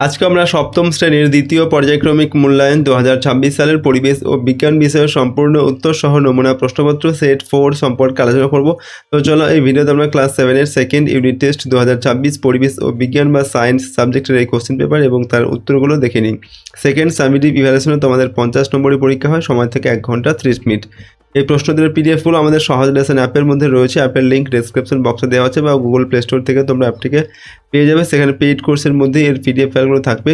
আজকে আমরা সপ্তম শ্রেণীর দ্বিতীয় পর্যায়ক্রমিক মূল্যায়ন 2026 সালের পরিবেশ ও বিজ্ঞান বিষয়ের সম্পূর্ণ উত্তর সহ নমুনা প্রশ্নপত্র সেট 4 সম্পর্কে আলোচনা করব। তো চলো এই ভিডিওতে আমরা ক্লাস 7-এর সেকেন্ড ইউনিট টেস্ট 2026 পরিবেশ ও বিজ্ঞান বা সায়েন্স সাবজেক্টের এই কোশ্চেন পেপার এবং তার উত্তরগুলো দেখে নিই। সেকেন্ড সামিটিভ ইভ্যালুয়েশনে তোমাদের 50 নম্বরের পরীক্ষা হয়, সময় থেকে 1 ঘন্টা 30 মিনিট। এই প্রশ্নগুলোর পিডিএফগুলো আমাদের সহজ লেসন অ্যাপের মধ্যে রয়েছে। অ্যাপের লিঙ্ক ডেসক্রিপশন বক্সে দেওয়া আছে বা গুগল প্লে স্টোর থেকে তোমরা অ্যাপটিকে পেয়ে যাবে। সেখানে পেইড কোর্সের মধ্যে এর পিডিএফ ফাইলগুলো থাকবে।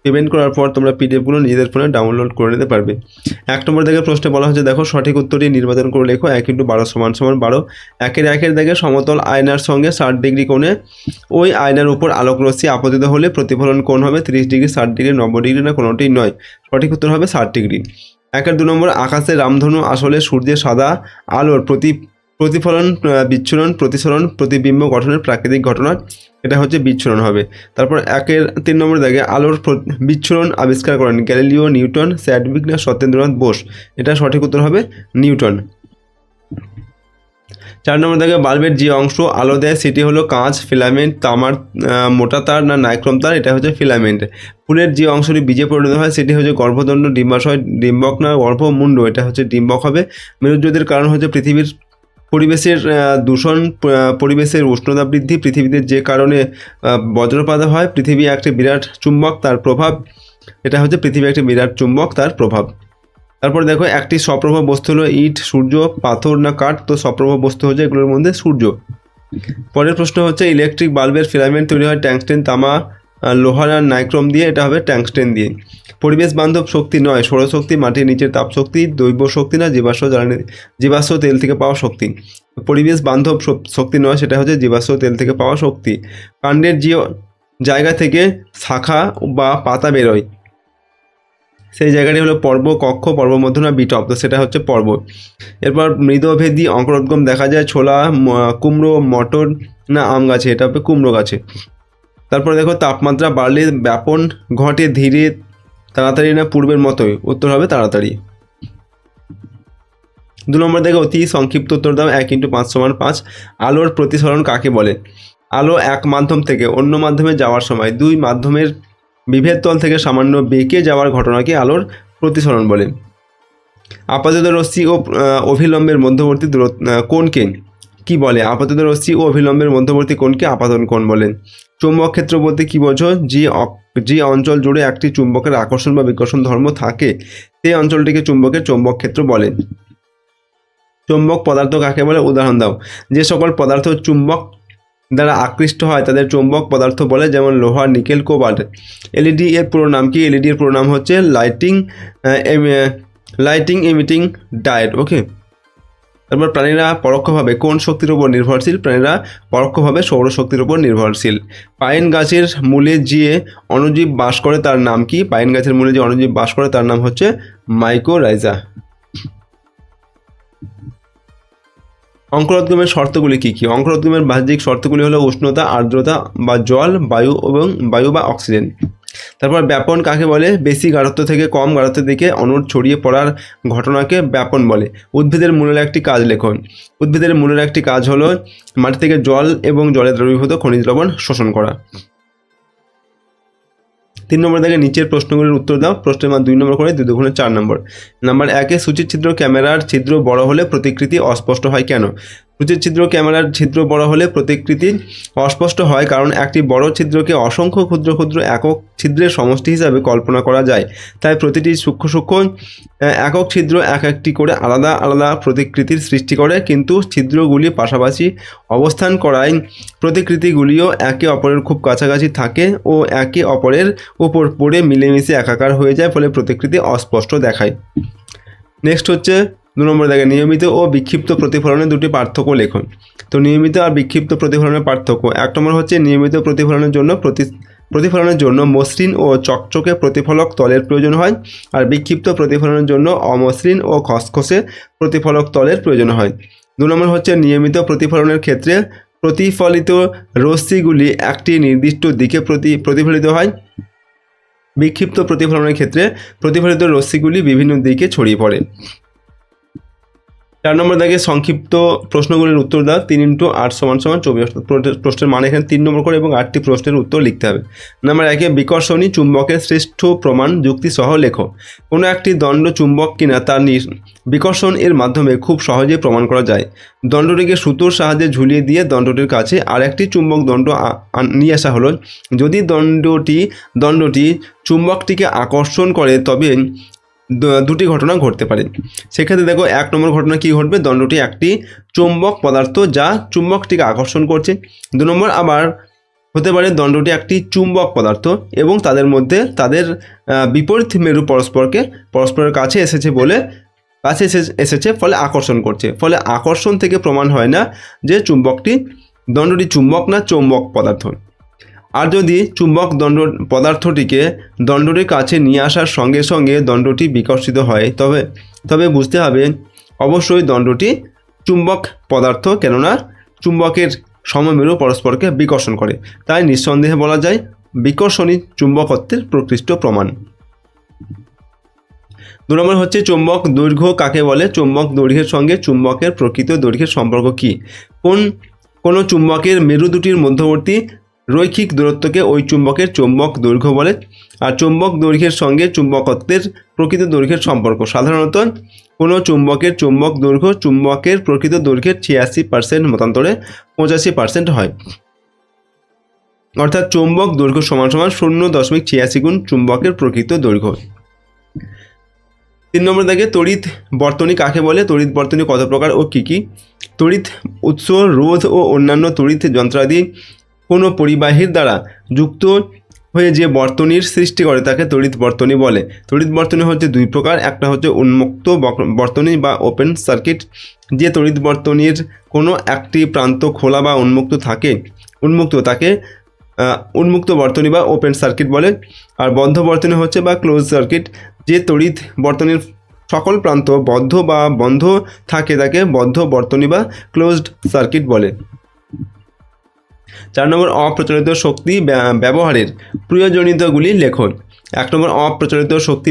পেমেন্ট করার পর তোমরা পিডিএফগুলো নিজেদের ফোনে ডাউনলোড করে নিতে পারবে। 1 নম্বর দাগের প্রশ্নে বলা হচ্ছে, দেখো সঠিক উত্তরটি নির্বাচন করে লেখো। 1 × 12 = 12। একের দাগে সমতল আয়নার সঙ্গে 60 ডিগ্রি কোণে ওই আয়নার উপর আলোকরশ্মি আপতিত হলে প্রতিফলন কোণ হবে 30 ডিগ্রি, 60 ডিগ্রি, 90 ডিগ্রি, না কোনোটিই নয়। সঠিক উত্তর হবে 60 ডিগ্রি। 2 নম্বর, আকাশে রামধনু আসলে সূর্যের সাদা আলোর প্রতিফলন, বিচ্ছুরণ, প্রতিসরণ, প্রতিবিম্ব গঠনের প্রাকৃতিক ঘটনা। এটা হচ্ছে বিচ্ছুরণ হবে। তারপর 3 নম্বর দাগে আলোর বিচ্ছুরণ আবিষ্কার করেন গ্যালিলিও, নিউটন, স্যাডউইক, না সত্যেন্দ্রনাথ বোস। এটা সঠিক উত্তর হবে নিউটন। 4 নম্বর দাগে বাল্বের যে অংশ আলো দেয় সেটি হলো কাঁচ, ফিলামেন্ট, তামার মোটা তার, না নাইক্রোম তার। এটা হচ্ছে ফিলামেন্ট। ফুলের যে অংশটি বীজে পরিণত হয় সেটি হচ্ছে গর্ভদণ্ড, ডিম্বাশয়, ডিম্বক, না গর্ভমুণ্ড। এটা হচ্ছে ডিম্বক হবে। মেরুজ্যোতির কারণ হচ্ছে পৃথিবীর পরিবেশের দূষণ, পরিবেশের উষ্ণতা বৃদ্ধি, পৃথিবীতে যে কারণে বজ্রপাত হয়। পৃথিবী একটি বিরাট চুম্বক, তার প্রভাব। এটা হচ্ছে পৃথিবী একটি বিরাট চুম্বক, তার প্রভাব। তারপর দেখো একটি সপ্রভ বস্তু হলো ইট, সূর্য, পাথর, না কাঠ। তো সপ্রভ বস্তু হচ্ছে এগুলোর মধ্যে সূর্য। পরের প্রশ্ন হচ্ছে, ইলেকট্রিক বাল্বের ফিলামেন্ট তৈরি হয় ট্যাংস্টেন, তামা, লোহা, না নাইক্রোম দিয়ে। এটা হবে ট্যাংস্টেন দিয়ে। পরিবেশ বান্ধব শক্তি নয় সৌরশক্তি, মাটির নিচের তাপশক্তি, দৈব শক্তি, না জীবাশ্ম তেল থেকে পাওয়া শক্তি। পরিবেশ বান্ধব শক্তি নয়, সেটা হচ্ছে জীবাশ্ম তেল থেকে পাওয়া শক্তি। কাণ্ডের যে জায়গা থেকে শাখা বা পাতা বেরোয় সেই জায়গাটি হলো পর্ব, কক্ষ, পর্বমধ্য, না বিটপ। তো সেটা হচ্ছে পর্ব। এরপর মৃদভেদী অঙ্কুরোদ্গম দেখা যায় ছোলা, কুমড়ো, মটর, না আম গাছে। এটা হবে কুমড়ো গাছে। তারপরে দেখো তাপমাত্রা বাড়লে ব্যাপন ঘটে ধীরে, তাড়াতাড়ি, না পূর্বের মতোই। উত্তর হবে তাড়াতাড়ি। 2 নম্বর থেকে অতি সংক্ষিপ্ত উত্তর দাও। 1 × 5 = 5। আলোর প্রতিসরণ কাকে বলে? আলো এক মাধ্যম থেকে অন্য মাধ্যমে যাওয়ার সময় 2 মাধ্যমের বিভেদ তল থেকে সামান্য বেঁকে যাওয়ার ঘটনাকে আলোর প্রতিসরণ বলে। আপাতিত রশ্মি ও অভিলম্বের মধ্যবর্তী কোণকে কি বলে? আপাতিত রশ্মি ও অভিলম্বের মধ্যবর্তী কোণকে আপাতন কোণ বলে। চৌম্বক ক্ষেত্র বলতে কি বোঝো? যে অঞ্চল জুড়ে একটি চুম্বকের আকর্ষণ বা বিকর্ষণ ধর্ম থাকে সেই অঞ্চলটিকে চুম্বকের চৌম্বক ক্ষেত্র বলে। চৌম্বক পদার্থ কাকে বলে? উদাহরণ দাও। যে সকল পদার্থ চুম্বক দ্বারা আকৃষ্ট হয় তাদের চৌম্বক পদার্থ বলে, যেমন লোহা, নিকেল, কোবাল্ট। এলইডি এর পুরো নাম কি? এলইডি এর পুরো নাম হচ্ছে লাইটিং ইমিটিং ডায়োড। ওকে। তারপর প্রাণীরা পরোক্ষভাবে কোন শক্তির উপর নির্ভরশীল? প্রাণীরা পরোক্ষভাবে সৌরশক্তির উপর নির্ভরশীল। পাইন গাছের মূলে যে অণুজীব বাস করে তার নাম কি? পাইন গাছের মূলে যে অণুজীব বাস করে তার নাম হচ্ছে মাইকোরাইজা। অঙ্কুরোদ্গমের শর্তগুলি কী কী? অঙ্কুরোদ্গমের বাহ্যিক শর্তগুলি হলো উষ্ণতা, আর্দ্রতা বা জল, বায়ু বা অক্সিজেন। তারপর ব্যাপন কাকে বলে? বেশি গাঢ়ত্ব থেকে কম গাঢ়ত্বের দিকে অণুর ছড়িয়ে পড়ার ঘটনাকে ব্যাপন বলে। উদ্ভিদের মূলের একটি কাজ লেখন। উদ্ভিদের মূলের একটি কাজ হলো মাটি থেকে জল এবং জলে দ্রবীভূত খনিজ লবণ শোষণ করা। 3 নম্বর থেকে নিচের প্রশ্নগুলির উত্তর দাও। প্রশ্নের মান 2 নম্বর করে 2 × 4 নম্বর। নাম্বার 1, সূচির ছিদ্র ক্যামেরার ছিদ্র বড় হলে প্রতিকৃতি অস্পষ্ট হয় কেন? সূচির ছিদ্র ক্যামেরার ছিদ্র বড় হলে প্রতিকৃতি অস্পষ্ট হয় কারণ একটি বড় ছিদ্রকে অসংখ্য ক্ষুদ্র ক্ষুদ্র একক ছিদ্রের সমষ্টি হিসাবে কল্পনা করা যায়। তাই প্রতিটি সূক্ষ্ম একক ছিদ্র একটি করে আলাদা আলাদা প্রতিকৃতির সৃষ্টি করে, কিন্তু ছিদ্রগুলি পাশাপাশি অবস্থান করায় প্রতিকৃতিগুলিও একে অপরের খুব কাছাকাছি থাকে ও একে অপরের উপর পড়ে মিলেমিশে একাকার হয়ে যায়, ফলে প্রতিকৃতি অস্পষ্ট দেখায়। নেক্সট হচ্ছে 2 নম্বর দাগে নিয়মিত ও বিক্ষিপ্ত প্রতিফলনের দুটি পার্থক্য লেখন। তো নিয়মিত আর বিক্ষিপ্ত প্রতিফলনের পার্থক্য। 1 নম্বর হচ্ছে নিয়মিত প্রতিফলনের জন্য মসৃণ ও চকচকে প্রতিফলক তলের প্রয়োজন হয়, আর বিক্ষিপ্ত প্রতিফলনের জন্য অমসৃণ ও খসখসে প্রতিফলক তলের প্রয়োজন হয়। 2 নম্বর হচ্ছে নিয়মিত প্রতিফলনের ক্ষেত্রে প্রতিফলিত রশ্মিগুলি একটি নির্দিষ্ট দিকে প্রতিফলিত হয়। বিক্ষিপ্ত প্রতিফলনের ক্ষেত্রে প্রতিফলিত রশ্মিগুলি বিভিন্ন দিকে ছড়িয়ে পড়ে। 4 নম্বর দাগে সংক্ষিপ্ত প্রশ্নগুলির উত্তর দাও। 3 × 8 = 24। প্রশ্নের মানে এখানে 3 নম্বর করে এবং 8টি প্রশ্নের উত্তর লিখতে হবে। নাম্বার 1, বিকর্ষণী চুম্বকের শ্রেষ্ঠ প্রমাণ যুক্তি সহ লেখো। কোনো একটি দণ্ড চুম্বক কিনা তার বিকর্ষণ এর মাধ্যমে খুব সহজে প্রমাণ করা যায়। দণ্ডটিকে সুতোর সাহায্যে ঝুলিয়ে দিয়ে দণ্ডটির কাছে আর একটি চুম্বক দণ্ড নিয়ে আসা হলো। যদি দণ্ডটি চুম্বকটিকে আকর্ষণ করে তবে দুটি ঘটনা ঘটতে পারে। সেক্ষেত্রে দেখো 1 নম্বর ঘটনা কি ঘটবে, দণ্ডটি একটি চুম্বক পদার্থ যা চুম্বকটিকে আকর্ষণ করছে। 2 নম্বর আবার হতে পারে দণ্ডটি একটি চুম্বক পদার্থ এবং তাদের মধ্যে তাদের বিপরীত মেরু পরস্পরের কাছে এসেছে ফলে আকর্ষণ করছে। ফলে আকর্ষণ থেকে প্রমাণ হয় না যে দণ্ডটি চুম্বক না চৌম্বক পদার্থ। আর যদি চুম্বক পদার্থটিকে দণ্ডটির কাছে নিয়ে আসার সঙ্গে সঙ্গে দণ্ডটি বিকর্ষিত হয় তবে বুঝতে হবে অবশ্যই দণ্ডটি চুম্বক পদার্থ, কেননা চুম্বকের সমমেরু পরস্পরকে বিকর্ষণ করে। তাই নিঃসন্দেহে বলা যায় বিকর্ষণী চুম্বকত্বের প্রকৃষ্ট প্রমাণ। 2 নম্বর হচ্ছে চৌম্বক দৈর্ঘ্য কাকে বলে? চৌম্বক দৈর্ঘ্যের সঙ্গে চুম্বকের প্রকৃত দৈর্ঘ্যের সম্পর্ক কী? কোনো চুম্বকের মেরু দুটির মধ্যবর্তী রৈখিক দূরত্বকে ওই চুম্বকের চৌম্বক দৈর্ঘ্য বলে। আর চৌম্বক দৈর্ঘ্যের সঙ্গে চুম্বকত্বের প্রকৃত দৈর্ঘ্যের সম্পর্ক সাধারণত কোনো চুম্বকের চৌম্বক দৈর্ঘ্য চুম্বকের প্রকৃত দৈর্ঘ্যের 86% মতান্তরে 85% হয়। অর্থাৎ চৌম্বক দৈর্ঘ্য = 0.86 গুণ চুম্বকের প্রকৃত দৈর্ঘ্য। 3 নম্বর দাগে তড়িৎ বর্তনী কাকে বলে? তড়িৎ বর্তনী কত প্রকার ও কী কী? তড়িৎ উৎস, রোধ ও অন্যান্য তড়িৎ যন্ত্রাদি কোনো পরিবাহীর দ্বারা যুক্ত হয়ে যে বর্তনীর সৃষ্টি করে তাকে তড়িৎ বর্তনী বলে। তড়িৎ বর্তনী হচ্ছে 2 প্রকার। একটা হচ্ছে উন্মুক্ত বর্তনী বা ওপেন সার্কিট। যে তড়িৎ বর্তনীর কোনো একটি প্রান্ত খোলা বা তাকে উন্মুক্ত বর্তনী বা ওপেন সার্কিট বলে। আর বদ্ধ বর্তনী হচ্ছে বা ক্লোজ সার্কিট। যে তড়িৎ বর্তনীর সকল প্রান্ত বন্ধ থাকে তাকে বদ্ধ বর্তনী বা ক্লোজড সার্কিট বলে। 4 নম্বর অপ্রচলিত শক্তি ব্যবহারের প্রয়োজনীয়তাগুলি লেখো। 1 নম্বর অপ্রচলিত শক্তি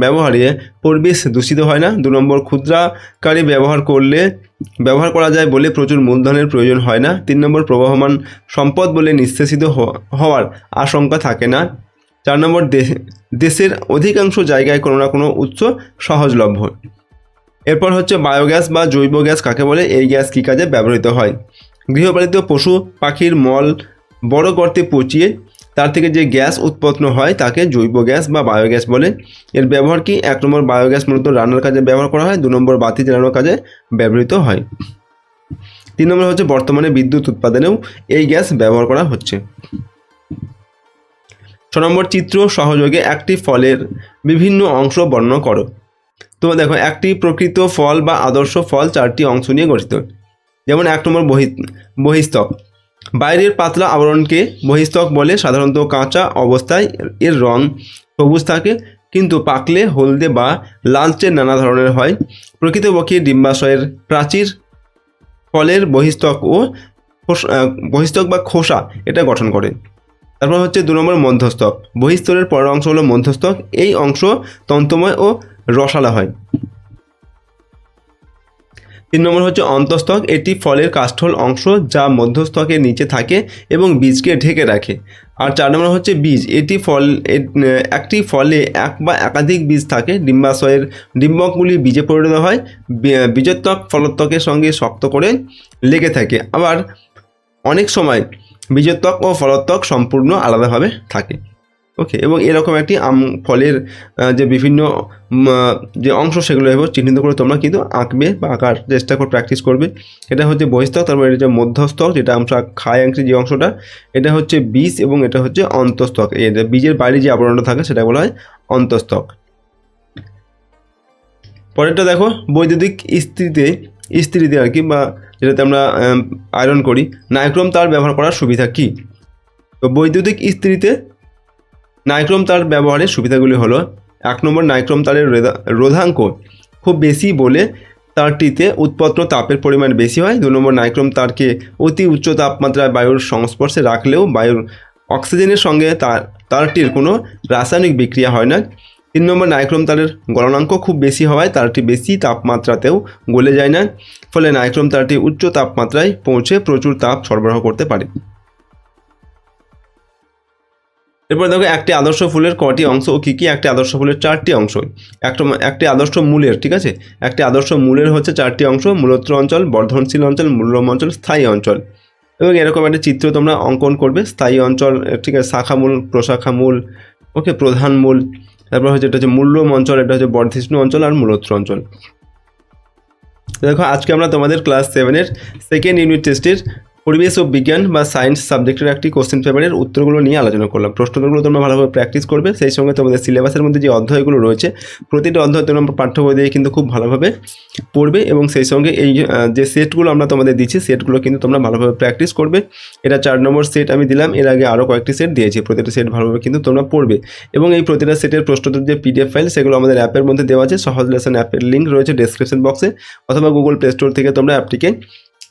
ব্যবহারে পরিবেশ দূষিত হয় না। 2 নম্বর ক্ষুদ্রাকারে ব্যবহার করা যায় বলে প্রচুর মূলধনের প্রয়োজন হয় না। 3 নম্বর প্রবহমান সম্পদ বলে নিঃশেষিত হওয়ার আশঙ্কা থাকে না। 4 নম্বর দেশের অধিকাংশ জায়গায় কোনো না কোনো উৎস সহজলভ্য। এরপর হচ্ছে বায়োগ্যাস বা জৈব গ্যাস কাকে বলে? এই গ্যাস কী কাজে ব্যবহৃত হয়? গৃহপালিত পশু পাখির মল বড় গর্তে পচিয়ে তার থেকে যে গ্যাস উৎপন্ন হয় তাকে জৈব গ্যাস বা বায়োগ্যাস বলে। এর ব্যবহার কি? 1 নম্বর বায়োগ্যাস মূলত রান্নার কাজে ব্যবহার করা হয়। 2 নম্বর বাতি জ্বালানোর কাজে ব্যবহৃত হয়। 3 নম্বর হচ্ছে বর্তমানে বিদ্যুৎ উৎপাদনেও এই গ্যাস ব্যবহার করা হচ্ছে। 6 নম্বর চিত্র সহযোগে একটি ফলের বিভিন্ন অংশ বর্ণনা করো। তো দেখো, একটি প্রকৃত ফল বা আদর্শ ফল 4টি অংশ নিয়ে গঠিত। যেমন 1 নম্বর বহিস্তক। বাইরের পাতলা আবরণকে বহিস্তক বলে। সাধারণত কাঁচা অবস্থায় এর রং সবুজ থাকে, কিন্তু পাকলে হলদে বা লালচে নানা ধরনের হয়। প্রকৃতপক্ষে ডিম্বাশয়ের প্রাচীর ফলের বহিস্তক বা খোসা এটা গঠন করে। তারপর হচ্ছে 2 নম্বর মধ্যস্থক। বহিস্তরের পরের অংশ হলো মধ্যস্থক। এই অংশ তন্তুময় ও রসালো হয়। 3 নম্বর হচ্ছে অন্তঃস্থক। এটি ফলের কাষ্ঠল অংশ যা মধ্যস্থকের নিচে থাকে এবং বীজকে ঢেকে রাখে। আর 4 নম্বর হচ্ছে বীজ। একটি ফলে এক বা একাধিক বীজ থাকে। ডিম্বাশয়ের ডিম্বকগুলি বীজে পরিণত হয়। বীজোত্বক ফলোত্বকের সঙ্গে শক্ত করে লেগে থাকে। আবার অনেক সময় বীজোত্বক ও ফলোত্বক সম্পূর্ণ আলাদাভাবে থাকে। ওকে, এবং এরকম একটি ফলের যে বিভিন্ন যে অংশ সেগুলো এবার চিহ্নিত করে তোমরা কিন্তু আঁকবে বা আঁকার চেষ্টা করে প্র্যাকটিস করবে। এটা হচ্ছে বহিস্তক। তারপর এটা হচ্ছে মধ্যস্থক, যেটা আমরা খাই যে অংশটা, এটা হচ্ছে বীজ, এবং এটা হচ্ছে অন্তঃস্থক। এই বীজের বাইরে যে আবরণটা থাকে সেটা বলা হয় অন্তঃস্থক। পরেরটা দেখো, বৈদ্যুতিক ইস্ত্রিতে আর কি, বা যেটাতে আমরা আয়রন করি, নাইক্রোম তার ব্যবহার করার সুবিধা কি? তো বৈদ্যুতিক ইস্ত্রিতে নাইক্রোম তার ব্যবহারের সুবিধাগুলি হলো: 1 নম্বর নাইক্রোম তারের রোধাঙ্ক খুব বেশি বলে তারটিতে উৎপন্ন তাপের পরিমাণ বেশি হয়। 2 নম্বর নাইক্রোম তারকে অতি উচ্চ তাপমাত্রায় বায়ুর সংস্পর্শে রাখলেও বায়ুর অক্সিজেনের সঙ্গে তারটির কোনো রাসায়নিক বিক্রিয়া হয় না। 3 নম্বর, নাইক্রোম তারের গলনাঙ্ক খুব বেশি হওয়ায় তারটি বেশি তাপমাত্রাতেও গলে যায় না, ফলে নাইক্রোম তারটি উচ্চ তাপমাত্রায় পৌঁছে প্রচুর তাপ সরবরাহ করতে পারে। এরপর দেখো একটি আদর্শ ফুলের কটি অংশ ও কী কী? একটি আদর্শ ফুলের 4টি অংশ। একটি আদর্শ মূলের, ঠিক আছে, একটি আদর্শ মূলের হচ্ছে 4টি অংশ: মূলত্র অঞ্চল, বর্ধনশীল অঞ্চল, মূল্যম অঞ্চল, স্থায়ী অঞ্চল। এবং এরকম একটা চিত্র তোমরা অঙ্কন করবে। স্থায়ী অঞ্চল, ঠিক আছে, শাখা মূল, প্রশাখা মূল, ওকে, প্রধান মূল। তারপর হচ্ছে এটা হচ্ছে মূল্যম অঞ্চল, এটা হচ্ছে বর্ধিষ্ণু অঞ্চল আর মূলত্র অঞ্চল। দেখো আজকে আমরা তোমাদের ক্লাস 7-এর সেকেন্ড ইউনিট টেস্টের পরিবেশ ও বিজ্ঞান বা সায়েন্স সাবজেক্টের একটি কোশ্চেন পেপারের উত্তরগুলো নিয়ে আলোচনা করলাম। প্রশ্নোত্তরগুলো তোমরা ভালোভাবে প্র্যাকটিস করবে, সেই সঙ্গে তোমাদের সিলেবাসের মধ্যে যে অধ্যায়গুলো রয়েছে প্রতিটি অধ্যায় তোমরা পাঠ্য বই দিয়ে কিন্তু খুব ভালোভাবে পড়বে, এবং সেই সঙ্গে এই যে সেটগুলো আমরা তোমাদের দিচ্ছি সেটগুলো কিন্তু তোমরা ভালোভাবে প্র্যাকটিস করবে। এটা 4 নম্বর সেট আমি দিলাম, এর আগে আরও কয়েকটি সেট দিয়েছি। প্রতিটা সেট ভালোভাবে কিন্তু তোমরা পড়বে, এবং এই প্রতিটা সেটের প্রশ্নোত্তর যে PDF ফাইল সেগুলো আমাদের অ্যাপের মধ্যে দেওয়া আছে। সহজ লেসন অ্যাপের লিঙ্ক রয়েছে ডেসক্রিপশন বক্সে, অথবা গুগল প্লে স্টোর থেকে তোমরা অ্যাপটিকে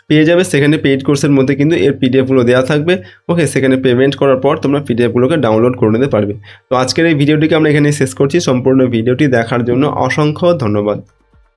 পেয়ে যাবে। সেখানে পেইড কোর্সের মধ্যে কিন্তু এর PDF-গুলো দেওয়া থাকবে। ওকে, সেখানে পেমেন্ট করার পর তোমরা PDF-গুলোকে ডাউনলোড করে নিতে পারবে। তো আজকের এই ভিডিওটিকে আমরা এখানে শেষ করছি। সম্পূর্ণ ভিডিওটি দেখার জন্য অসংখ্য ধন্যবাদ।